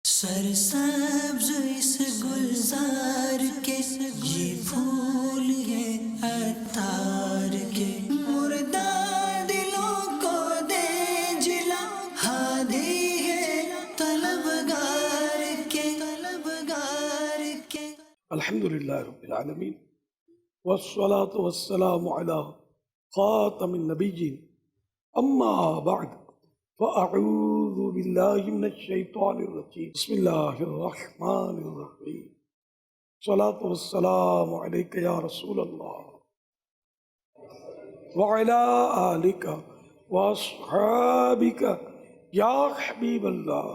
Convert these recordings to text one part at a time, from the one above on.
سرسبز اس گلزار کے یہ پھول یہ عطار کے، مردہ دلوں کو دے جلا، ہادی ہے طلبگار کے، طلبگار کے۔ الحمدللہ رب العالمین والصلاة والسلام علی خاتم النبیین اما بعد فاعوذ باللہ من الشیطان الرجیم بسم اللہ الرحمن الرحیم صلاة والسلام علیک یا رسول اللہ وعلی آلک واصحابک یا حبیب اللہ۔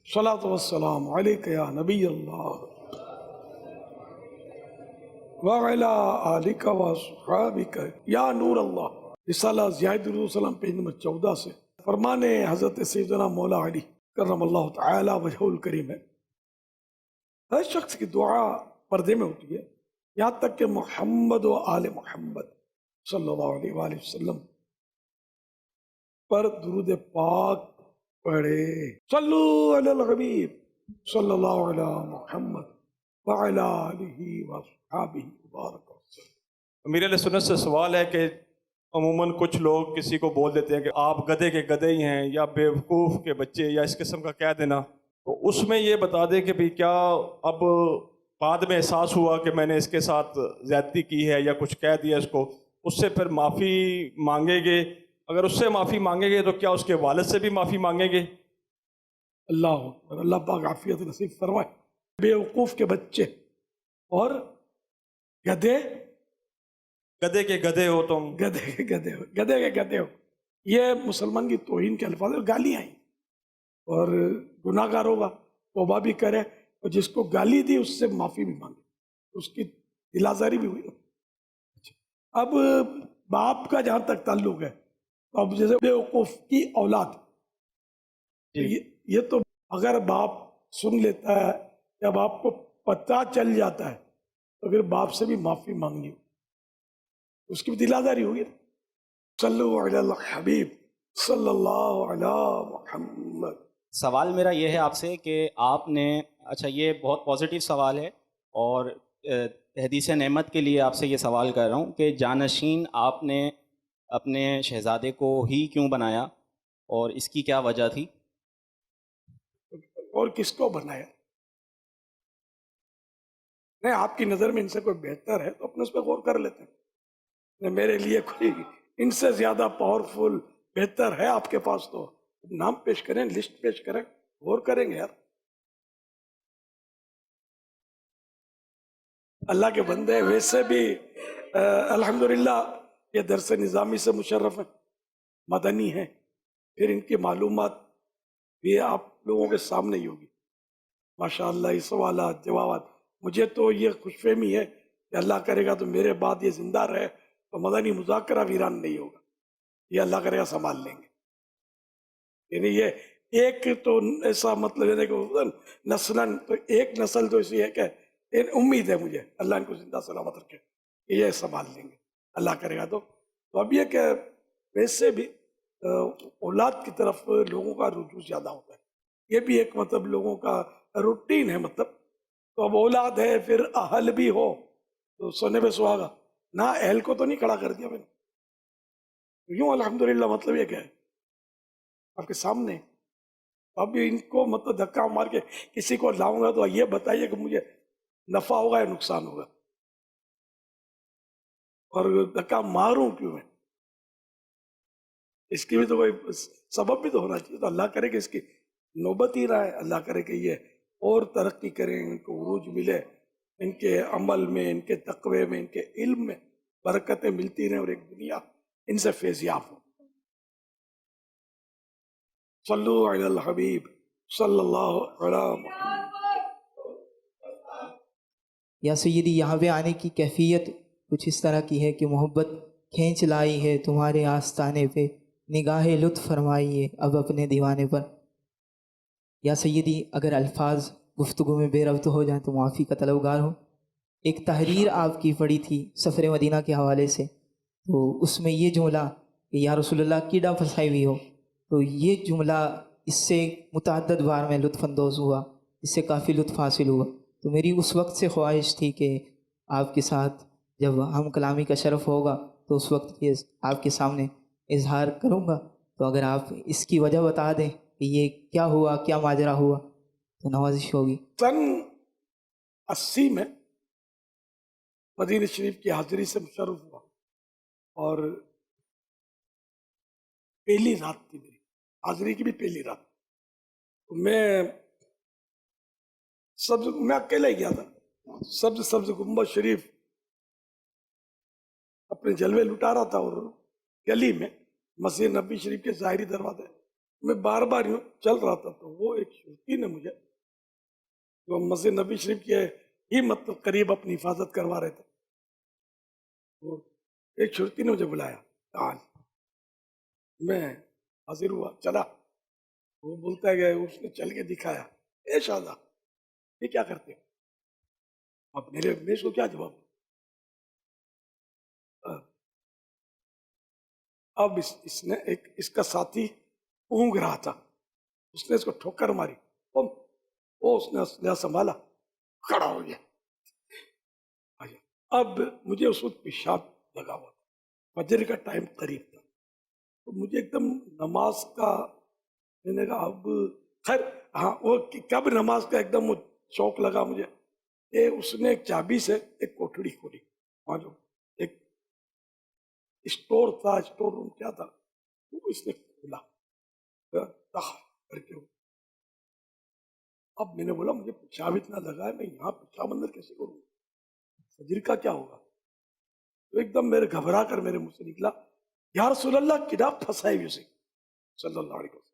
صلاۃ والسلام علیک یا نبی اللہ وعلی آلک واصحابک یا نور اللہ۔ رسالہ زیاد علیہ السلام پیج نمبر 14 سے فرمان حضرت سیدنا مولا علی کرم اللہ تعالی وجہہ الکریم ہے، ہر شخص کی دعا پردے میں ہوتی ہے، یہاں تک کہ محمد و آل محمد صلی اللہ علیہ وآلہ وسلم پر درود پاک پڑھے۔ صلو علی الحبیب صلی اللہ علیہ محمد وعلی آلہ وصحابہ مبارک وسلم۔ امیر علیہ سنت سے سوال ہے کہ عموماً کچھ لوگ کسی کو بول دیتے ہیں کہ آپ گدھے کے گدھے ہی ہیں، یا بیوقوف کے بچے، یا اس قسم کا کہہ دینا، تو اس میں یہ بتا دیں کہ بھی کیا اب بعد میں احساس ہوا کہ میں نے اس کے ساتھ زیادتی کی ہے یا کچھ کہہ دیا اس کو، اس سے پھر معافی مانگیں گے؟ اگر اس سے معافی مانگیں گے تو کیا اس کے والد سے بھی معافی مانگیں گے؟ اللہ اکبر، اللہ پاک عافیت نصیب فرمائے۔ بیوقوف کے بچے اور گدھے، گدھے کے گدھے ہو تم، گدھے کے گدھے ہو، گدھے کے گدھے ہو، یہ مسلمان کی توہین کے الفاظ اور گالیاں ہیں، اور گناہ گار ہوگا توبہ بھی کرے، اور جس کو گالی دی اس سے معافی بھی مانگے، اس کی دل آزاری بھی ہوئی۔ اب باپ کا جہاں تک تعلق ہے، تو اب جیسے بیوقوف کی اولاد، یہ تو اگر باپ سن لیتا ہے یا باپ کو پتہ چل جاتا ہے تو پھر باپ سے بھی معافی مانگنی ہو، اس کی بھی دل آزاری ہوگی۔ صلو علی الحبیب صلی اللہ علی محمد۔ سوال میرا یہ ہے آپ سے کہ آپ نے، اچھا یہ بہت پازیٹیو سوال ہے، اور حدیث نعمت کے لیے آپ سے یہ سوال کر رہا ہوں کہ جانشین آپ نے اپنے شہزادے کو ہی کیوں بنایا، اور اس کی کیا وجہ تھی؟ اور کس کو بنایا؟ نہیں، آپ کی نظر میں ان سے کوئی بہتر ہے تو اپنے اس پہ غور کر لیتے ہیں۔ میرے لیے کوئی ان سے زیادہ پاورفل بہتر ہے آپ کے پاس تو نام پیش کریں، لسٹ پیش کریں، غور کریں گے۔ یار اللہ کے بندے ویسے بھی الحمدللہ یہ درس نظامی سے مشرف ہیں، مدنی ہیں، پھر ان کی معلومات بھی آپ لوگوں کے سامنے ہی ہوگی ماشاءاللہ۔ یہ سوالات جوابات، مجھے تو یہ خوش فہمی ہے کہ اللہ کرے گا تو میرے بعد یہ زندہ رہے تو مدنی مذاکرہ ویران نہیں ہوگا، یہ اللہ کرے گا سنبھال لیں گے۔ یعنی یہ ایک تو ایسا مطلب ہے کہ نسلاً تو ایک نسل تو اسی ہے کہ امید ہے مجھے اللہ ان کو زندہ سلامت رکھے کہ یہ سنبھال لیں گے اللہ کرے گا تو۔ اب یہ کہ ویسے بھی اولاد کی طرف لوگوں کا رجوع زیادہ ہوتا ہے، یہ بھی ایک مطلب لوگوں کا روٹین ہے، مطلب تو اب اولاد ہے پھر اہل بھی ہو تو سونے پہ سہاگا، نہ اہل کو تو نہیں کھڑا کر دیا میں نے، یوں الحمدللہ مطلب یہ کہ آپ کے سامنے اب ان کو مطلب دھکا مار کے کسی کو لاؤں گا تو یہ بتائیے کہ مجھے نفع ہوگا یا نقصان ہوگا، اور دھکا ماروں کیوں میں؟ اس کی بھی تو کوئی سبب بھی تو ہونا چاہیے، تو اللہ کرے کہ اس کی نوبت ہی رہا ہے، اللہ کرے کہ یہ اور ترقی کریں، ان کو عروج ملے، ان کے عمل میں، ان کے تقوی میں، ان کے علم میں برکتیں ملتی رہیں، اور ایک دنیا ان سے فیضیاب ہو۔ صلو علی الحبیب صلی اللہ علی محمد۔ یا سیدی، یہاں پہ آنے کی کیفیت کچھ اس طرح کی ہے کہ محبت کھینچ لائی ہے تمہارے آستانے پہ، نگاہ لطف فرمائیے اب اپنے دیوانے پر۔ یا سیدی، اگر الفاظ گفتگو میں بے ربط ہو جائیں تو معافی کا طلبگار ہوں۔ ایک تحریر آپ کی پڑھی تھی سفر مدینہ کے حوالے سے، تو اس میں یہ جملہ کہ یا رسول اللہ کیڑا پھنسائی ہوئی ہو. تو یہ جملہ اس سے متعدد بار میں لطف اندوز ہوا، اس سے کافی لطف حاصل ہوا. تو میری اس وقت سے خواہش تھی کہ آپ کے ساتھ جب ہم کلامی کا شرف ہوگا تو اس وقت یہ آپ کے سامنے اظہار کروں گا. تو اگر آپ اس کی وجہ بتا دیں کہ یہ کیا ہوا، کیا ماجرا ہوا، تو نوازش ہوگی. سن 80 میں مدینہ شریف کی حاضری سے مشرف ہوا، اور پہلی رات تھی میری حاضری کی بھی پہلی رات. میں اکیلا ہی گیا تھا. سبز گنبد شریف اپنے جلوے لٹا رہا تھا، اور گلی میں مسجد نبی شریف کے ظاہری دروازے میں بار بار یوں چل رہا تھا. تو وہ ایک شرطی نے مجھے، جو مسجد نبی شریف کے ہی مطلب قریب اپنی حفاظت کروا رہے تھے، وہ ایک شرطی نے مجھے بلایا. آج میں حاضر ہوا، چلا. وہ بولتا ہے کہ اس نے چل کے دکھایا. اے شاہدہ، یہ کیا کرتے ہو؟ اب میں اس کو کیا جواب دوں؟ اب اس نے اس کا ساتھی اونگ رہا تھا، اس نے اس کو ٹھوکر ماری. وہ اس نے اسلحہ سنبھالا، کھڑا ہو گیا. اب مجھے اس وقت پیشاب لگا ہوا تھا، فجر کا ٹائم قریب تھا. تو مجھے ایک دم نماز کا، میں نے کہا اب خیر، ہاں وہ کب نماز کا ایک دم شوق لگا مجھے. اس نے ایک چابی سے ایک کوٹڑی کھولی، وہاں جو ایک اسٹور تھا، اسٹور روم کیا تھا، وہ اس نے کھولا کر کے. اب میں نے بولا مجھے پیشاب اتنا لگا ہے، میں یہاں پیشاب اندر کیسے کروں، فجر کا کیا ہوگا؟ تو ایک دم میرے گھبرا کر میرے منہ سے نکلا، یا رسول اللہ کدا پھنسائے ہوئے سے صلی اللہ علیہ وسلم.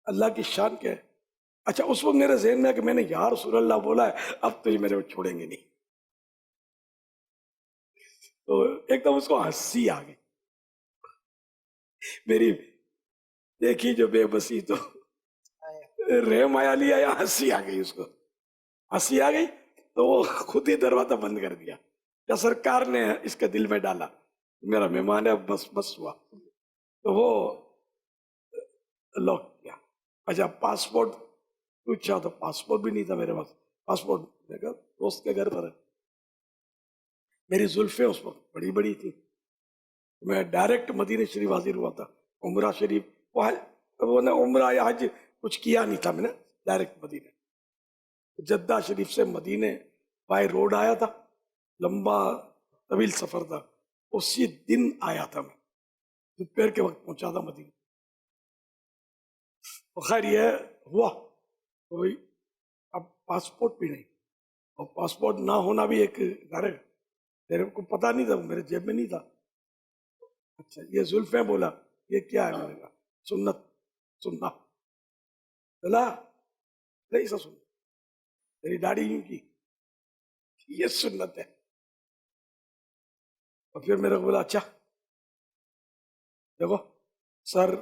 اللہ کی شان کیا ہے. اچھا اس وقت میرے ذہن میں ہے کہ میں نے یا رسول اللہ بولا ہے، اب تو یہ میرے کو چھوڑیں گے نہیں. تو ایک دم اس کو ہنسی آ گئی میری دیکھی جو بے بسی. تو رحم آیا لیا یا ہنسی آ گئی؟ اس کو ہنسی آ گئی تو وہ خود ہی دروازہ بند کر دیا، یا سرکار نے اس کے دل میں ڈالا میرا مہمان ہے، بس بس ہوا. تو وہ لاک کیا. اچھا پاسپورٹ پوچھا تو پاسپورٹ بھی نہیں تھا میرے پاس. پاسپورٹ دوست کے گھر پر ہے. میری زلفیں اس وقت بڑی بڑی تھی. میں ڈائریکٹ مدینہ شریف حاضر ہوا تھا. عمرہ شریف وہ نے عمرہ یا حج کچھ کیا نہیں تھا، میں نے ڈائریکٹ مدینہ. جدہ شریف سے مدینہ بائی روڈ آیا تھا، لمبا طویل سفر تھا. اسی دن آیا تھا، میں دوپہر کے وقت پہنچا تھا مدینہ. خیر یہ ہوا تو اب پاسپورٹ بھی نہیں، اور پاسپورٹ نہ ہونا بھی ایک ڈائریکٹ، میرے کو پتا نہیں تھا، میرے جیب میں نہیں تھا. اچھا یہ زلفیں، بولا یہ کیا ہے؟ میں نے کہا سنت سننا. چلا نہیں سا سننا، میری داڑھی یوں کی، یہ سنت ہے. اور پھر میرے کو بولا اچھا دیکھو سر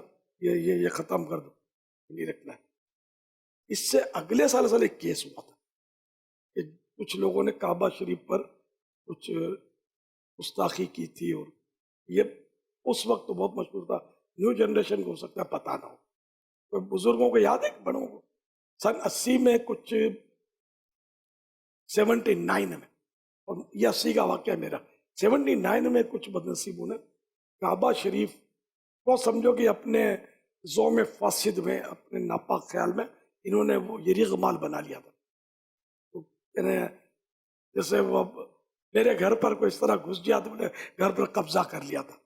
یہ ختم کر دو، نہیں رکھنا ہے. اس سے اگلے سال ایک کیس ہوا تھا کہ کچھ لوگوں نے کعبہ شریف پر کچھ گستاخی کی تھی، اور یہ اس وقت تو بہت مشہور تھا. نیو جنریشن کو ہو سکتا ہے پتہ نہ ہو، تو بزرگوں کو یاد ہے، بڑوں کو. سن 80 میں کچھ 79 میں، اور یہ 80 کا واقعہ میرا. 79 میں کچھ بدنصیبوں نے کعبہ شریف کو سمجھو کہ اپنے زوم فاسد میں، اپنے ناپاک خیال میں انہوں نے وہ یریغ مال بنا لیا تھا. تو جیسے وہ میرے گھر پر کوئی اس طرح گھس گیا تو میں نے گھر پر قبضہ کر لیا تھا.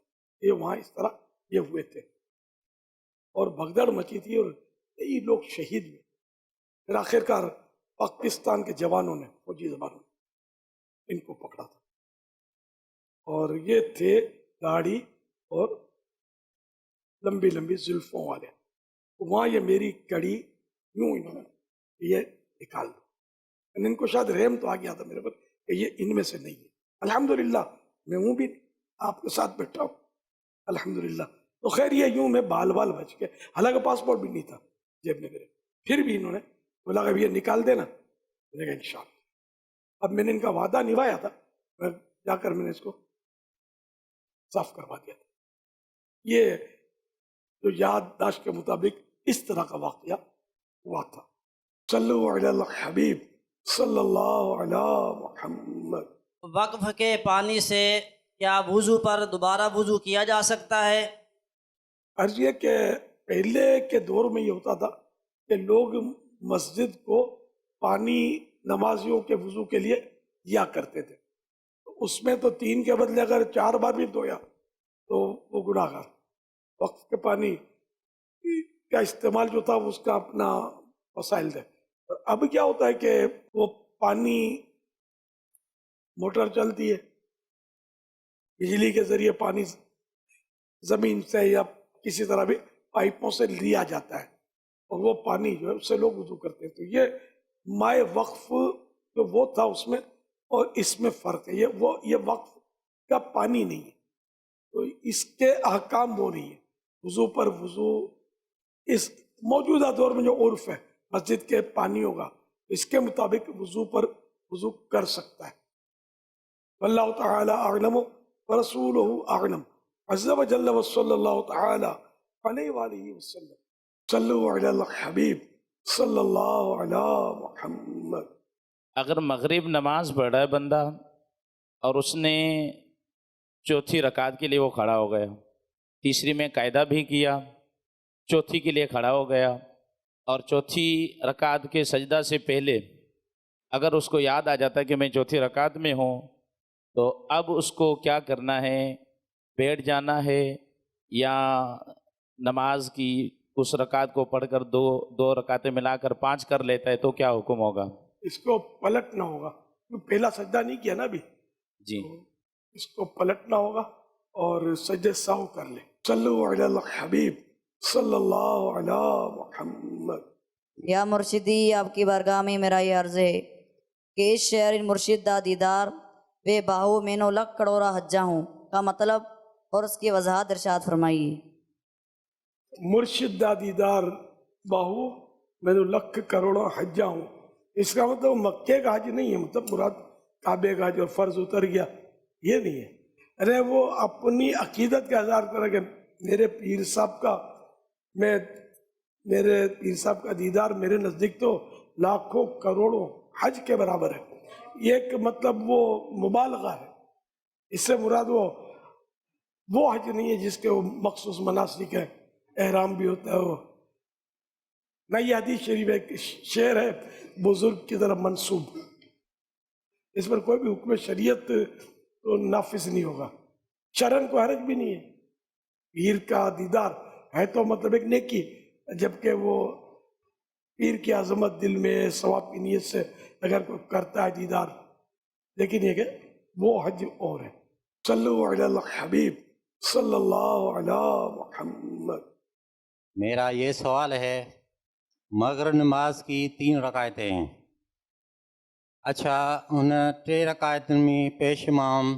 یہ وہاں اس طرح یہ ہوئے تھے، اور بھگدڑ مچی تھی، اور کئی لوگ شہید ہوئے. پھر آخر کار پاکستان کے جوانوں نے، فوجی جوانوں نے ان کو پکڑا تھا. اور یہ تھے داڑھی اور لمبی لمبی زلفوں والے. وہاں یہ میری کڑی یوں انہوں نے یہ نکال دو. ان کو شاید رحم تو آ گیا تھا میرے پر کہ یہ ان میں سے نہیں ہے. الحمدللہ میں ہوں بھی آپ کے ساتھ بیٹھا ہوں الحمدللہ. تو خیر یہ یوں میں بال بچ کے، حالانکہ پاسپورٹ بھی نہیں تھا جیب میں میرے. پھر بھی انہوں نے بولا کہ یہ نکال دینا. میں نے کہا انشاءاللہ. اب میں نے ان کا وعدہ نبھایا تھا، میں جا کر میں نے اس کو صاف کروا دیا تھا. یہ جو یادداشت کے مطابق اس طرح کا واقعہ ہوا تھا. صلو علی الحبیب صلی اللہ علی محمد. وقف کے پانی سے کیا وضو پر دوبارہ وضو کیا جا سکتا ہے؟ عرض یہ کہ پہلے کے دور میں یہ ہوتا تھا کہ لوگ مسجد کو پانی نمازیوں کے وضو کے لیے دیا کرتے تھے. اس میں تو 3 کے بدلے اگر 4 بار بھی دھویا تو وہ گناہ گار. وقف کے پانی کا استعمال جو تھا اس کا اپنا وسائل تھے. اب کیا ہوتا ہے کہ وہ پانی موٹر چلتی ہے، بجلی کے ذریعے پانی زمین سے یا کسی طرح بھی پائپوں سے لیا جاتا ہے اور وہ پانی جو ہے اس سے لوگ وضو کرتے ہیں. تو یہ مائع وقف جو وہ تھا اس میں اور اس میں فرق ہے. یہ وقف کا پانی نہیں ہے، تو اس کے احکام وہ نہیں ہے. وضو پر وضو اس موجودہ دور میں جو عرف ہے مسجد کے پانیوں کا، اس کے مطابق وضو پر وضو کر سکتا ہے. واللہ تعالی اعلم ورسولہ اعلم عز وجل وصلی اللہ تعالی علیہ وآلہ وسلم. صلو علی الحبیب صلی اللہ علی محمد. اگر مغرب نماز پڑھ رہا ہے بندہ اور اس نے چوتھی رکعت کے لیے وہ کھڑا ہو گیا، تیسری میں قاعدہ بھی کیا، چوتھی کے لیے کھڑا ہو گیا، اور چوتھی رکعت کے سجدہ سے پہلے اگر اس کو یاد آ جاتا ہے کہ میں چوتھی رکعت میں ہوں، تو اب اس کو کیا کرنا ہے؟ بیٹھ جانا ہے یا نماز کی اس رکعت کو پڑھ کر دو رکعتیں ملا کر 5 کر لیتا ہے تو کیا حکم ہوگا؟ اس کو پلٹنا ہوگا، پہلا سجدہ نہیں کیا نا ابھی، جی اس کو پلٹنا ہوگا اور سجدہ سہو کر لے. صلو علی الحبیب صلی اللہ علی محمد. یا مرشدی، آپ کی بارگاہ میں میرا یہ عرض ہے کہ اس شعر مرشد دا دیدار بے باہو مینو لکھ کروڑا حجا ہوں کا مطلب اور اس کی وضاحت ارشاد فرمائیے. مرشد دا دیدار باہو میں نے لکھ کروڑا حجا ہوں، اس کا مطلب مکے کا حج نہیں ہے، مطلب مراد کعبے کا حج اور فرض اتر گیا یہ نہیں ہے. ارے وہ اپنی عقیدت کا اظہار کرے کہ میرے پیر صاحب کا دیدار میرے نزدیک تو لاکھوں کروڑوں حج کے برابر ہے. یہ ایک مطلب وہ مبالغہ ہے. اس سے مراد وہ حج نہیں ہے جس کے وہ مخصوص مناسک ہے، احرام بھی ہوتا ہے. وہ نہ یہ حدیث شریف ایک شعر ہے بزرگ کی طرف منسوب، اس پر کوئی بھی حکم شریعت تو نافذ نہیں ہوگا. شرن کو حرج بھی نہیں ہے. پیر کا دیدار ہے تو مطلب ایک نیکی، جبکہ وہ پیر کی عظمت دل میں ثواب کی نیت سے اگر کوئی کرتا ہے دیدار، لیکن یہ کہ وہ حج اور ہے. صلو علی الحبیب صلی اللہ علی محمد. میرا یہ سوال ہے، مغرب نماز کی 3 رکعتیں ہیں. اچھا، ان 3 رکعتن میں پیش امام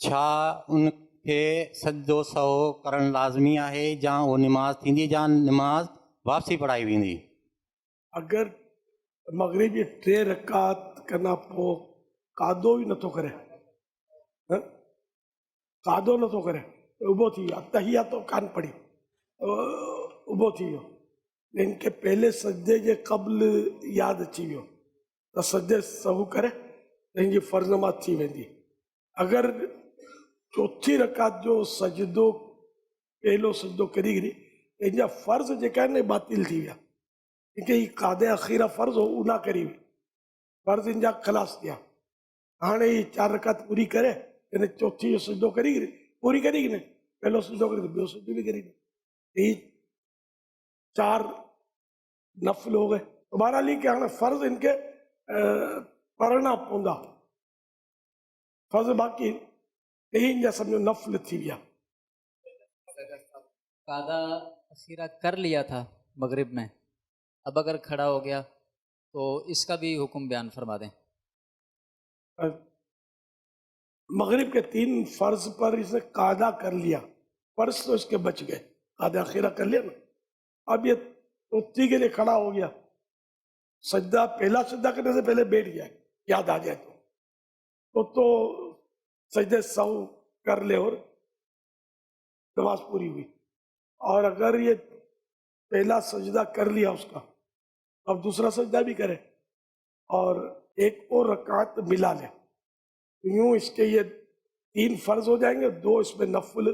چھا ان کے سجدو سہو کرن لازمی ہے یا وہ نماز تھیندی یا نماز واپسی پڑھائی ویندی؟ اگر مغرب یہ 3 رکعت کرنا پو قادو ہی نتو کرے، قادو نتو کرے، ابو تھی اتحیات تو کان پڑی ابو تھی ہو، ان کے پہلے سجدے جے قبل یاد اچھی ویو تو سجدے سہو کرے ان کی فرض نماز تھی ویندی. اگر چوتھی رکعت جو سجدو پہلو سجدو کری گری ان جا فرض جیکا ہے باطل تھی ویا، کیونکہ یہ قادے اخیرہ فرض ہو اونا کری ہوئی، فرض ان جا خلاص کیا. ہاں یہ 4 رکعت پوری کرے یعنی چوتھی جو سجدو کری گری پوری کری گی نہیں، پہلو سجدو کری تو بیو سجدو بھی کری گی، یہ 4 نفل ہو گئے. تمہارا لی کہ ہاں فرض ان کے پڑھنا پوندا، فرض باقی یہی جا سمجھو نفل تھی گیا. قادہ اخیرہ کر لیا تھا مغرب میں، اب اگر کھڑا ہو گیا تو اس کا بھی حکم بیان فرما دیں. مغرب کے 3 فرض پر اس نے قادہ کر لیا، فرض تو اس کے بچ گئے، قادہ اخیرہ کر لیا نا. اب یہ چوتھی کے لیے کھڑا ہو گیا، سجدہ پہلا سجدہ کرنے سے پہلے بیٹھ گیا، یاد آ جائے تو سجدے سہو کر لے اور نماز پوری ہوئی. اور اگر یہ پہلا سجدہ کر لیا اس کا، اب دوسرا سجدہ بھی کرے اور ایک اور رکعت ملا لے، یوں اس کے یہ 3 فرض ہو جائیں گے، 2 اس میں نفل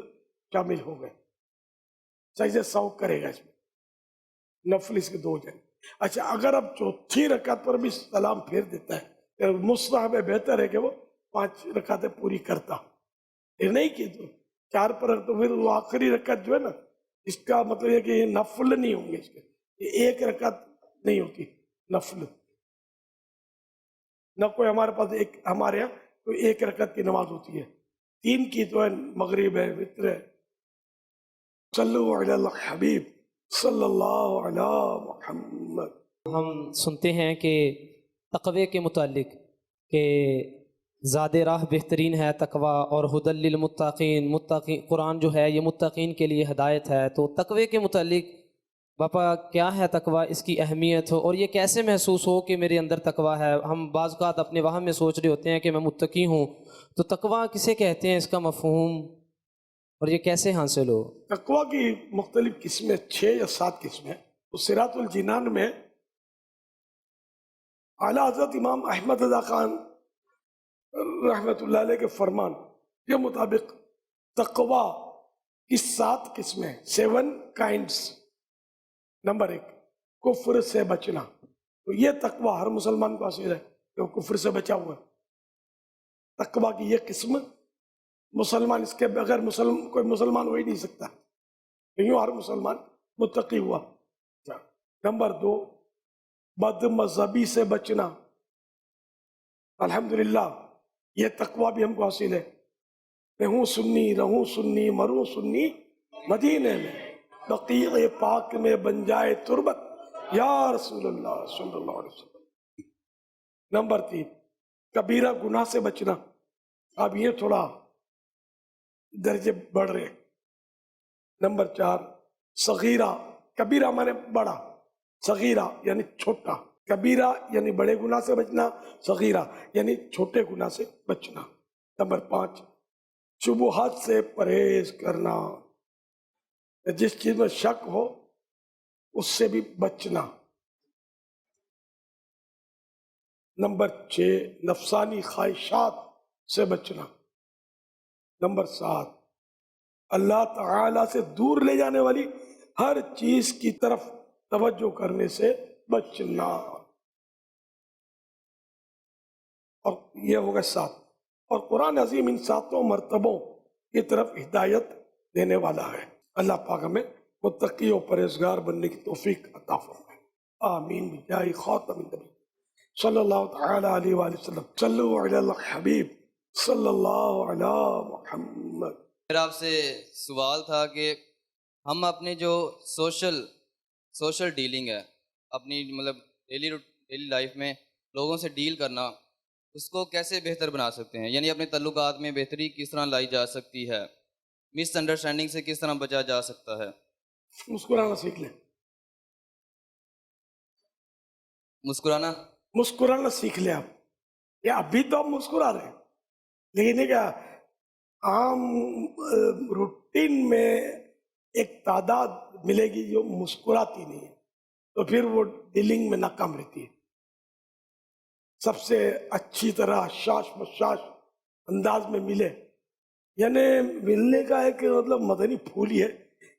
شامل ہو گئے. سجدے سہو کرے گا اس میں، نفل اس کے 2 ہو جائیں گے. اچھا اگر اب چوتھی رکعت پر بھی سلام پھیر دیتا ہے، مستحب بہتر ہے کہ وہ 5 رکعتیں پوری کرتا. پھر نہیں کی تو 4 پر، تو پھر وہ آخری رکعت جو ہے نا، اس کا مطلب یہ کہ یہ نفل نہیں ہوں گے اس کے، یہ 1 رکعت نہیں ہوتی نفل. نہ کوئی ہمارے پاس ہمارے یہاں کوئی 1 رکعت کی نماز ہوتی ہے، 3 کی تو ہے، مغرب ہے، وتر ہے. صلو علی الحبیب صلی اللہ علی محمد. ہم سنتے ہیں کہ تقوی کے متعلق کہ زاد راہ بہترین ہے تقوی، اور ہدی للمتقین، متقین قرآن جو ہے یہ متقین کے لیے ہدایت ہے. تو تقوی کے متعلق باپا کیا ہے تقوی، اس کی اہمیت ہو، اور یہ کیسے محسوس ہو کہ میرے اندر تقوی ہے؟ ہم بعض اوقات اپنے وہم میں سوچ رہے ہوتے ہیں کہ میں متقی ہوں، تو تقوی کسے کہتے ہیں، اس کا مفہوم، اور یہ کیسے حاصل ہو؟ تقویٰ کی مختلف قسمیں 6 یا 7 قسمیں. تو صراط الجنان میں اعلیٰ حضرت امام احمد رضا خان رحمۃ اللہ علیہ کے فرمان کے مطابق تقویٰ کی 7 قسمیں، 7 kinds. نمبر 1، کفر سے بچنا. تو یہ تقویٰ ہر مسلمان کو حاصل ہے کہ وہ کفر سے بچا ہوا ہے. تقویٰ کی یہ قسم مسلمان، اس کے بغیر کوئی مسلمان ہو ہی نہیں سکتا، یوں ہر مسلمان متقی ہوا. نمبر 2، بد مذہبی سے بچنا. الحمدللہ یہ تقویٰ بھی ہم کو حاصل ہے. میں ہوں سنی، رہوں سنی، مروں سنی، مدینے میں بقیع پاک میں بن جائے تربت یا رسول اللہ صلی اللہ علیہ وسلم. نمبر 3، کبیرہ گناہ سے بچنا. اب یہ تھوڑا درجے بڑھ رہے. نمبر 4، صغیرہ. کبیرہ مانے بڑا، صغیرہ یعنی چھوٹا. کبیرہ یعنی بڑے گناہ سے بچنا، صغیرہ یعنی چھوٹے گناہ سے بچنا. نمبر 5، شبہات سے پرہیز کرنا. جس چیز میں شک ہو اس سے بھی بچنا. نمبر 6، نفسانی خواہشات سے بچنا. نمبر 7، اللہ تعالی سے دور لے جانے والی ہر چیز کی طرف توجہ کرنے سے بچنا. اور یہ ہوگا 7. اور قرآن عظیم ان 7 مرتبوں کی طرف ہدایت دینے والا ہے. اللہ پاک ہمیں متقی و پرہیزگار بننے کی توفیق عطا فرمائے. آمین بجاہ خاتم النبی صلی اللہ تعالی علیہ وآلہ وسلم. صلو علی الحبیب صلی اللہ علی محمد. میرا آپ سے سوال تھا کہ ہم اپنے جو سوشل ڈیلنگ ہے، اپنی مطلب ڈیلی لائف میں لوگوں سے ڈیل کرنا، اس کو کیسے بہتر بنا سکتے ہیں؟ یعنی اپنے تعلقات میں بہتری کس طرح لائی جا سکتی ہے؟ مس انڈرسٹینڈنگ سے کس طرح بچا جا سکتا ہے؟ مسکرانا سیکھ لیں. مسکرانا سیکھ لیں. آپ یہ ابھی تو آپ مسکرا رہے ہیں، لیکن یہ کیا عام روٹین میں ایک تعداد ملے گی جو مسکراتی نہیں ہے، تو پھر وہ ڈیلنگ میں ناکام رہتی ہے. سب سے اچھی طرح شاش بشاش انداز میں ملے. یعنی ملنے کا ایک مطلب مدنی پھول ہی ہے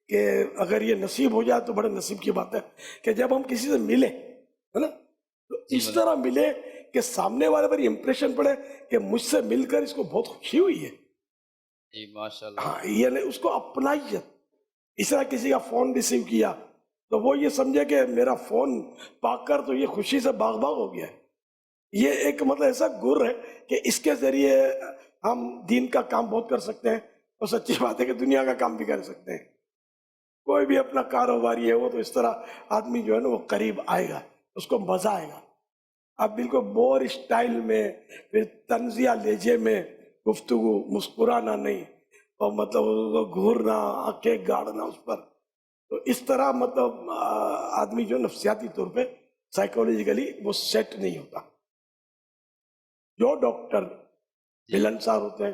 کہ اگر یہ نصیب ہو جائے تو بڑے نصیب کی بات ہے کہ جب ہم کسی سے ملیں، ہے نا، تو اس طرح ملے کہ سامنے والے پر امپریشن پڑے کہ مجھ سے مل کر اس کو بہت خوشی ہوئی ہے. جی ماشاءاللہ. ہاں، یعنی اس کو اپنائیت. اس طرح کسی کا فون ریسیو کیا تو وہ یہ سمجھے کہ میرا فون پا کر تو یہ خوشی سے باغ باغ ہو گیا ہے. یہ ایک مطلب ایسا گر ہے کہ اس کے ذریعے ہم دین کا کام بہت کر سکتے ہیں، اور سچی بات ہے کہ دنیا کا کام بھی کر سکتے ہیں. کوئی بھی اپنا کاروباری ہے وہ تو اس طرح آدمی جو ہے نا وہ قریب آئے گا، اس کو مزہ آئے گا. اب بالکل بور اسٹائل میں، پھر طنزیہ لہجے میں گفتگو، مسکرانا نہیں، اور مطلب گھورنا، آنکھیں گاڑنا اس پر. تو اس طرح مطلب آدمی جو نفسیاتی طور پہ سائیکولوجیکلی وہ سیٹ نہیں ہوتا. جو ڈاکٹر ملنسار ہوتے ہیں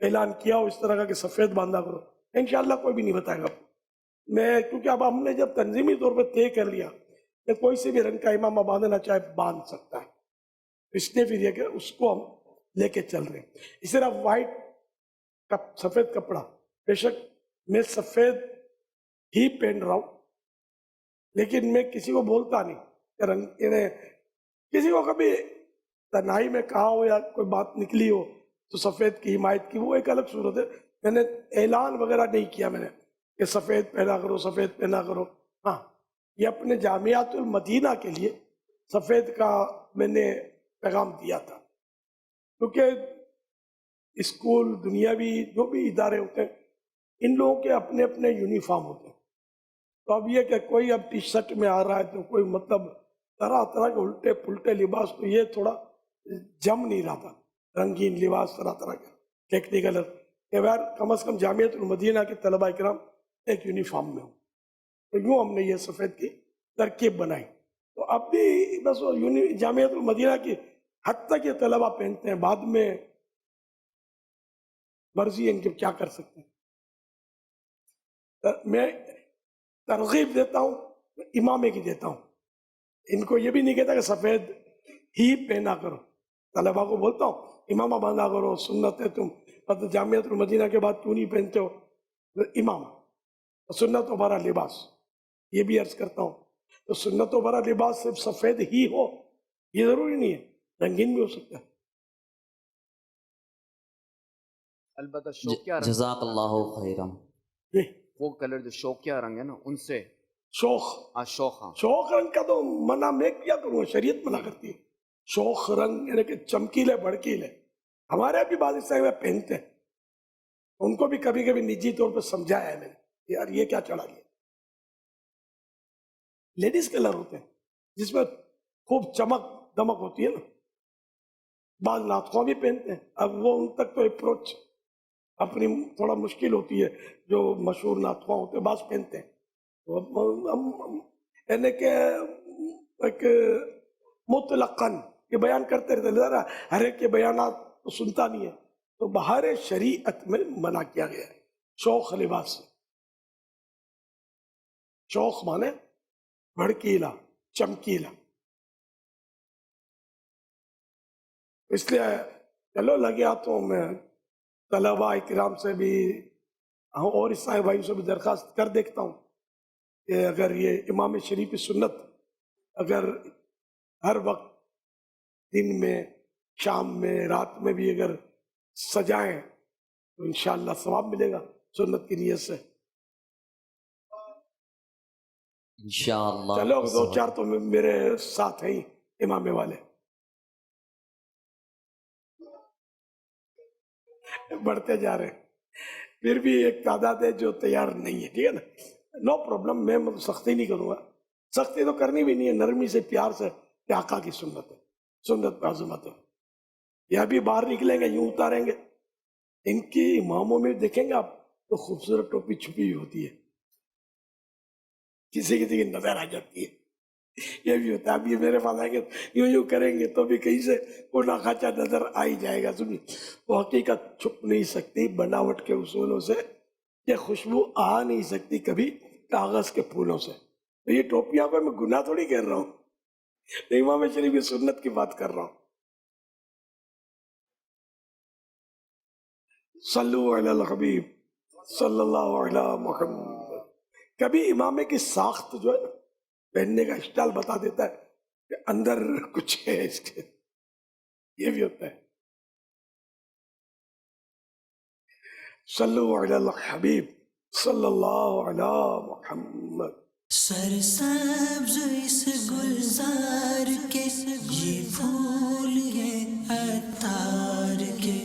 اعلان کیا ہو اس طرح کا کہ سفید باندھا کرو، انشاءاللہ کوئی بھی نہیں بتائے گا میں، کیونکہ اب ہم نے جب تنظیمی طور پہ طے کر لیا کہ کوئی سے بھی رنگ کا امامہ باندھنا چاہے باندھ سکتا ہے، اس نے پھر یہ کہ اس کو ہم لے کے چل رہے ہیں. اس طرح وائٹ سفید کپڑا، بے شک میں سفید ہی پہن رہا ہوں، لیکن میں کسی کو بولتا نہیں کہ رنگ، کسی کو کبھی تنہائی میں کہا ہو یا کوئی بات نکلی ہو تو سفید کی حمایت کی، وہ ایک الگ صورت ہے. میں نے اعلان وغیرہ نہیں کیا میں نے کہ سفید پہنا کرو سفید پہنا کرو. ہاں یہ اپنے جامعات المدینہ کے لیے سفید کا میں نے پیغام دیا تھا، کیونکہ اسکول دنیاوی جو بھی ادارے ہوتے ہیں ان لوگوں کے اپنے اپنے یونیفارم ہوتے ہیں. تو اب یہ کہ کوئی اب ٹی شرٹ میں آ رہا ہے تو کوئی مطلب طرح طرح کے الٹے پلٹے لباس، تو یہ تھوڑا جم نہیں رہا تھا. رنگین لباس طرح طرح کے ٹیکنیکل کہ یار کم از کم جامعۃ المدینہ کے طلباء کرام ایک یونیفارم میں ہوں. تو یوں ہم نے یہ سفید کی ترکیب بنائی. تو اب بھی بس جامعۃ المدینہ کی حد تک یہ طلباء پہنتے ہیں، بعد میں مرضی ان کی کیا کر سکتے ہیں. میں ترغیب دیتا ہوں، امامے کی دیتا ہوں، ان کو یہ بھی نہیں کہتا کہ سفید ہی پہنا کرو. طلباء کو بولتا ہوں امامہ باندھا کرو، سنت ہے، تم مطلب جامعۃ المدینہ کے بعد کیوں نہیں پہنتے ہو امامہ؟ سنت و برا لباس یہ بھی عرض کرتا ہوں. تو سنت و برا لباس صرف سفید ہی ہو یہ ضروری نہیں ہے، رنگین بھی ہو سکتا ہے. البتہ شوقیہ رنگ، جزاک اللہ خیرا، وہ کلر جو شوقیہ رنگ ہے نا ان سے شوق رنگ کا تو منع میں کیا کروں، شریعت منع کرتی ہے. شوق رنگ یعنی کہ چمکیلے بھڑکیلے ہمارے بھی بعض حصے میں پہنتے ہیں، ان کو بھی کبھی کبھی نجی طور پہ سمجھایا ہے میں نے، یار یہ کیا چڑھا لیا. لیڈیز کلر ہوتے ہیں جس میں خوب چمک دمک ہوتی ہے نا، بعض ناطخواں بھی پہنتے ہیں. اب وہ ان تک تو اپروچ اپنی تھوڑا مشکل ہوتی ہے، جو مشہور ناطخواں ہوتے ہیں بعض پہنتے ہیں. یعنی کہ ایک مطلقاً یہ بیان کرتے رہتے ذرا ہر ایک کے بیانات تو سنتا نہیں ہے، تو بہار شریعت میں منع کیا گیا ہے شوق لباس سے. شوق مانے بھڑکیلا چمکیلا. اس لیے چلو لگے ہاتھوں میں طلباء اکرام سے بھی اور عیسائی بھائیوں سے بھی درخواست کر دیکھتا ہوں کہ اگر یہ امام شریف سنت اگر ہر وقت دن میں شام میں رات میں بھی اگر سجائیں تو انشاءاللہ ثواب ملے گا سنت کی نیت سے. انشاءاللہ چلو دو چار تو میرے ساتھ ہیں امامے والے، بڑھتے جا رہے ہیں. پھر بھی ایک تعداد ہے جو تیار نہیں ہے، ٹھیک ہے نا، نو پرابلم. میں سختی نہیں کروں گا، سختی تو کرنی بھی نہیں ہے، نرمی سے پیار سے کہ آقا کی سنت ہے، سنت عظمت ہے. یا بھی باہر نکلیں گے یوں اتاریں گے. ان کی اماموں میں دیکھیں گے آپ تو خوبصورت ٹوپی چھپی ہوئی ہوتی ہے، کسی کی نظر آ جاتی ہے. یہ بھی ہوتا ہے. اب یہ میرے پاس آئیں گے یوں یوں کریں گے تو بھی کہیں سے وہ ناخاچہ نظر آ ہی جائے گا. سنیے وہ حقیقت چھپ نہیں سکتی بناوٹ کے اصولوں سے، یہ خوشبو آ نہیں سکتی کبھی کاغذ کے پھولوں سے. تو یہ ٹوپیاں پہ میں گناہ تھوڑی کر رہا ہوں، امام شریف کی سنت کی بات کر رہا ہوں. صلو علی الحبیب صلی اللہ علی محمد. کبھی امامے کی ساخت جو ہے نا پہننے کا اسٹائل بتا دیتا ہے کہ اندر کچھ ہے اس کے، یہ بھی ہوتا ہے. صلو علی الحبیب صلی اللہ علی محمد. سرسبز اس گلزار کے یہ پھول ہیں عطار کے.